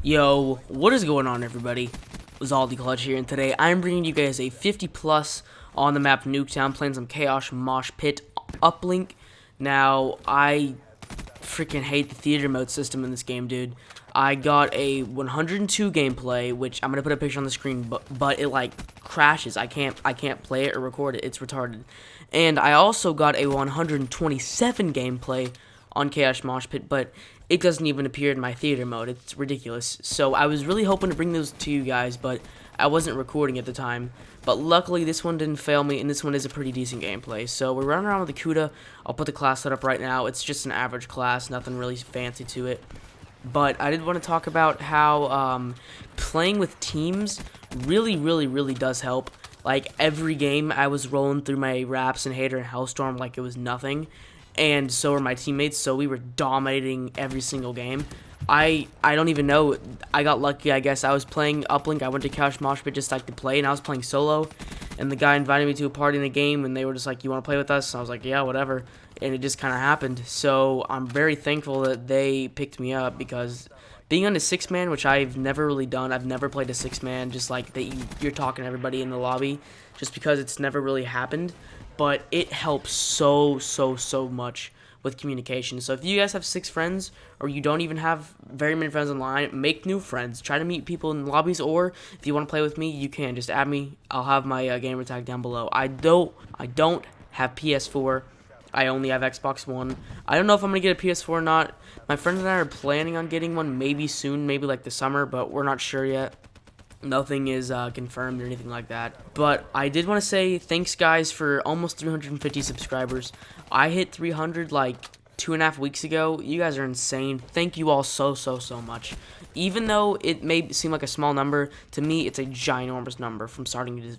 Yo, what is going on, everybody? Zaldey Clutch here, and today I'm bringing you guys a 50 plus on the map Nuketown, playing some Chaos Moshpit uplink. Now, I freaking hate the theater mode system in this game, dude. I got a 102 gameplay, which I'm gonna put a picture on the screen, but it like crashes. I can't play it or record it. It's retarded. And I also got a 127 gameplay on Chaos Moshpit, but it doesn't even appear in my theater mode. It's ridiculous. So I was really hoping to bring those to you guys, but I wasn't recording at the time. But luckily, this one didn't fail me, and this one is a pretty decent gameplay. So we're running around with the Kuda. I'll put the class set up right now. It's just an average class, nothing really fancy to it. But I did want to talk about how playing with teams really does help. Like, every game, I was rolling through my Raps and Hatr and Hellstorm like it was nothing. And so were my teammates, so we were dominating every single game. I don't even know. I got lucky, I guess. I was playing uplink. I went to Chaos Moshpit just like to play, and I was playing solo. And the guy invited me to a party in a game, and they were just like, "You want to play with us?" And I was like, "Yeah, whatever." And it just kind of happened. So I'm very thankful that they picked me up, because being on a six-man, which I've never really done, I've never played a six-man, just like that you're talking to everybody in the lobby, just because it's never really happened. But it helps so much with communication. So if you guys have 6 friends, or you don't even have very many friends online, make new friends. Try to meet people in lobbies, or if you want to play with me, you can. Just add me. I'll have my Gamertag down below. I don't have PS4. I only have Xbox One. I don't know if I'm going to get a PS4 or not. My friend and I are planning on getting one maybe soon, maybe like the summer, but we're not sure yet. Nothing is confirmed or anything like that. But I did want to say thanks, guys, for almost 350 subscribers. I hit 300 like 2.5 weeks ago. You guys are insane. Thank you all so much. Even though it may seem like a small number, to me it's a ginormous number from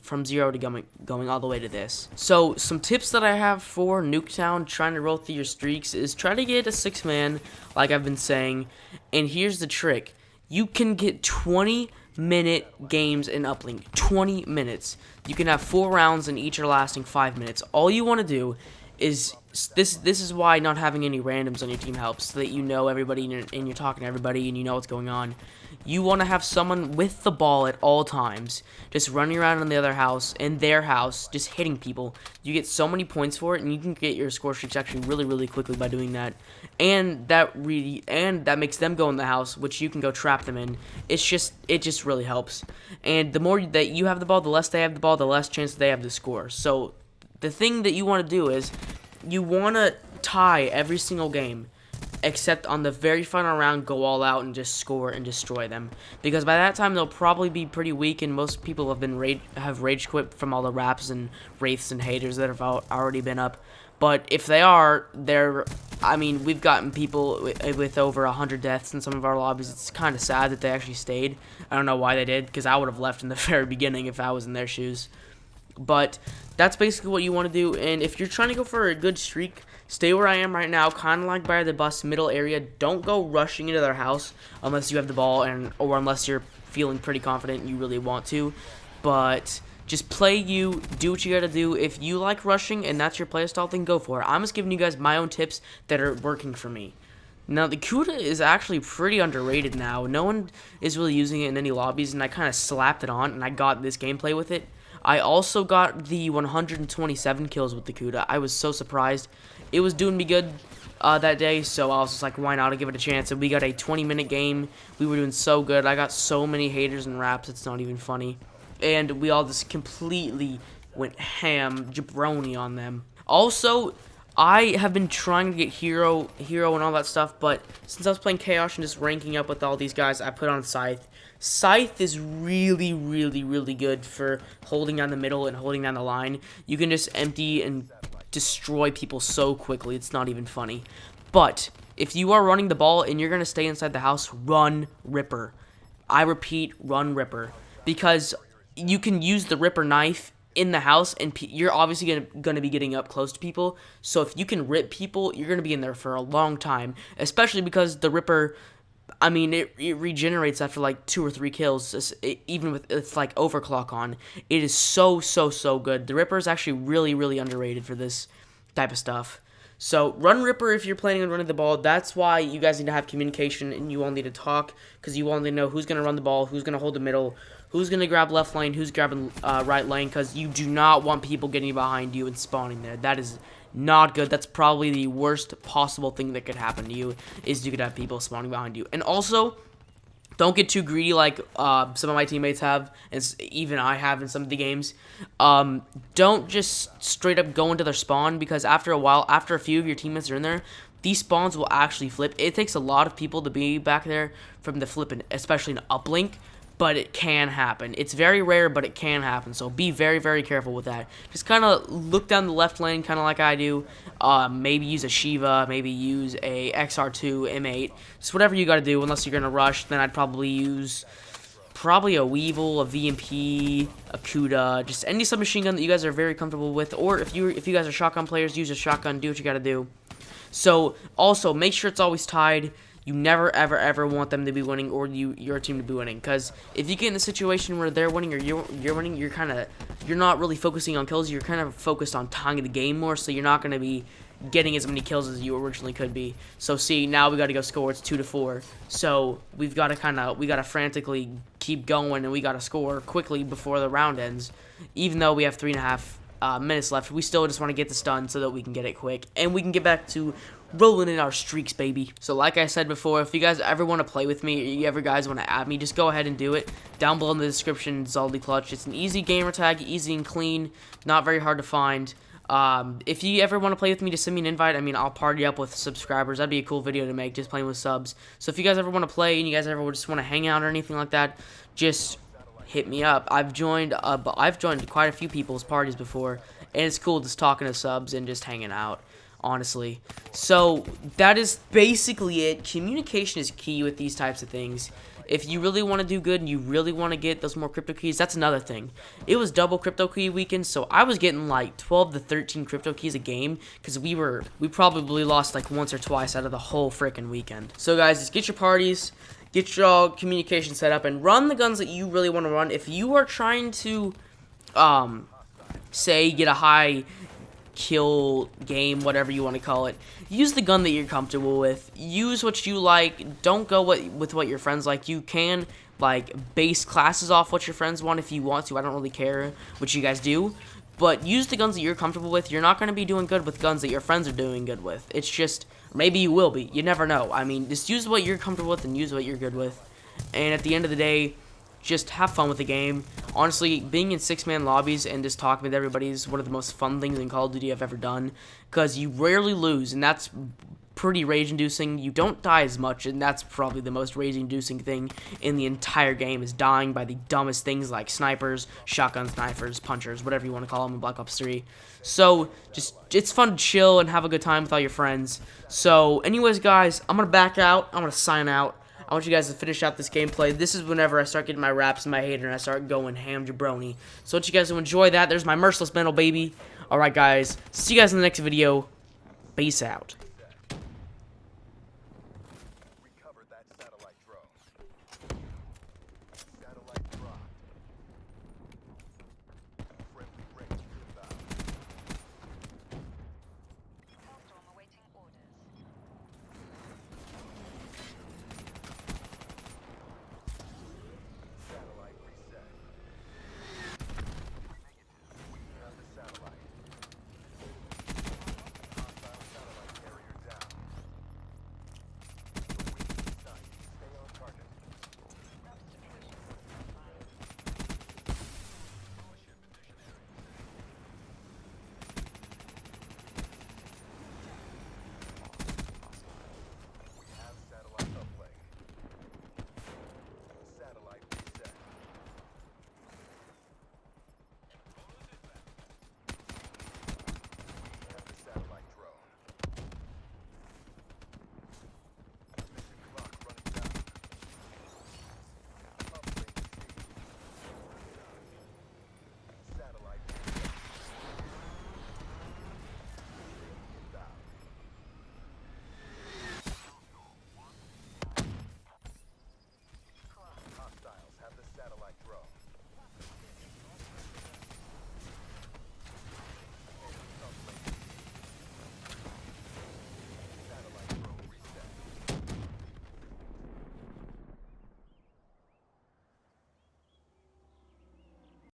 from 0 to going all the way to this. So some tips that I have for Nuketown, trying to roll through your streaks, is try to get a 6-man, like I've been saying. And here's the trick: you can get 20-minute games in uplink. 20 minutes. You can have 4 rounds, and each are lasting 5 minutes. All you want to do is this is why not having any randoms on your team helps, so that you know everybody and you're talking to everybody and you know what's going on. You want to have someone with the ball at all times, just running around in the other house, in their house, just hitting people. You get so many points for it, and you can get your score streaks actually really quickly by doing that. And that makes them go in the house, which you can go trap them in. It just really helps. And the more that you have the ball, the less they have the ball, the less chance they have to score. So the thing that you want to do is you want to tie every single game, except on the very final round, go all out and just score and destroy them. Because by that time, they'll probably be pretty weak, and most people have rage quit from all the Raps and Wraiths and Haters that have already been up. But if they are, I mean, we've gotten people with over 100 deaths in some of our lobbies. It's kind of sad that they actually stayed. I don't know why they did, because I would have left in the very beginning if I was in their shoes. But that's basically what you want to do. And if you're trying to go for a good streak, stay where I am right now, kind of like by the bus middle area. Don't go rushing into their house unless you have the ball, or unless you're feeling pretty confident and you really want to. But just play you, do what you gotta do. If you like rushing and that's your playstyle, then go for it. I'm just giving you guys my own tips that are working for me. Now, the Kuda is actually pretty underrated now. No one is really using it in any lobbies, and I kind of slapped it on, and I got this gameplay with it. I also got the 127 kills with the Kuda. I was so surprised. It was doing me good that day, so I was just like, why not? I'll give it a chance. And we got a 20-minute game. We were doing so good. I got so many haters and Raps, it's not even funny. And we all just completely went ham, jabroni on them. Also, I have been trying to get hero and all that stuff, but since I was playing Chaos and just ranking up with all these guys, I put on Scythe. Scythe is really good for holding down the middle and holding down the line. You can just empty and destroy people so quickly, it's not even funny. But if you are running the ball and you're going to stay inside the house, run Ripper. I repeat, run Ripper. Because you can use the Ripper knife in the house, and you're obviously going to be getting up close to people. So if you can rip people, you're going to be in there for a long time. Especially because the Ripper, I mean, it regenerates after like 2 or 3 kills, even with it's like overclock on. It is so good. The Ripper is actually really underrated for this type of stuff. So run Ripper if you're planning on running the ball. That's why you guys need to have communication and you all need to talk, because you all need to know who's going to run the ball, who's going to hold the middle, who's going to grab left lane, who's grabbing right lane, because you do not want people getting behind you and spawning there. That is not good. That's probably the worst possible thing that could happen to you, is you could have people spawning behind you. And also, don't get too greedy like some of my teammates have, and even I have in some of the games. Don't just straight up go into their spawn, because after a while, after a few of your teammates are in there, these spawns will actually flip. It takes a lot of people to be back there from the flipping, especially an uplink, but it can happen. It's very rare, but it can happen, so be very, very careful with that. Just kind of look down the left lane, kind of like I do. Maybe use a Shiva, maybe use a XR2 M8. Just whatever you got to do, unless you're going to rush, then I'd probably use a Weevil, a VMP, a Kuda, just any submachine gun that you guys are very comfortable with. Or if you guys are shotgun players, use a shotgun, do what you got to do. So, also, make sure it's always tied. You never, ever, ever want them to be winning or your team to be winning. Because if you get in a situation where they're winning or you're winning, you're not really focusing on kills. You're kind of focused on tying the game more, so you're not going to be getting as many kills as you originally could be. So see, now we got to go score. It's 2-4. So we've got to frantically keep going, and we got to score quickly before the round ends. Even though we have 3.5 minutes left, we still just want to get this done so that we can get it quick and we can get back to rolling in our streaks, baby. So like I said before, if you guys ever want to play with me, or you ever guys want to add me, just go ahead and do it. Down below in the description, Zaldey Clutch. It's an easy gamer tag, easy and clean, not very hard to find. If you ever want to play with me, just send me an invite. I mean, I'll party up with subscribers. That'd be a cool video to make, just playing with subs. So if you guys ever want to play and you guys ever just want to hang out or anything like that, just hit me up. I've joined quite a few people's parties before, and it's cool just talking to subs and just hanging out, honestly. So that is basically it. Communication is key with these types of things. If you really want to do good and you really want to get those more crypto keys, that's another thing. It was double crypto key weekend, so I was getting like 12 to 13 crypto keys a game, because we probably lost like once or twice out of the whole freaking weekend. So guys, just get your parties, get your communication set up, and run the guns that you really want to run. If you are trying to say get a high kill game, whatever you want to call it, use the gun that you're comfortable with. Use what you like. Don't go with what your friends like. You can like base classes off what your friends want if you want to. I don't really care what you guys do, but use the guns that you're comfortable with. You're not going to be doing good with guns that your friends are doing good with. It's just, maybe you will be. You never know. I mean, just use what you're comfortable with and use what you're good with. And at the end of the day, just have fun with the game. Honestly, being in 6-man lobbies and just talking with everybody is one of the most fun things in Call of Duty I've ever done, because you rarely lose, and that's pretty rage-inducing. You don't die as much, and that's probably the most rage-inducing thing in the entire game, is dying by the dumbest things like snipers, shotgun snipers, punchers, whatever you want to call them in Black Ops 3. So, just, it's fun to chill and have a good time with all your friends. So, anyways, guys, I'm going to back out. I'm going to sign out. I want you guys to finish out this gameplay. This is whenever I start getting my raps and my hatr and I start going ham jabroni. So I want you guys to enjoy that. There's my merciless metal, baby. Alright, guys. See you guys in the next video. Peace out.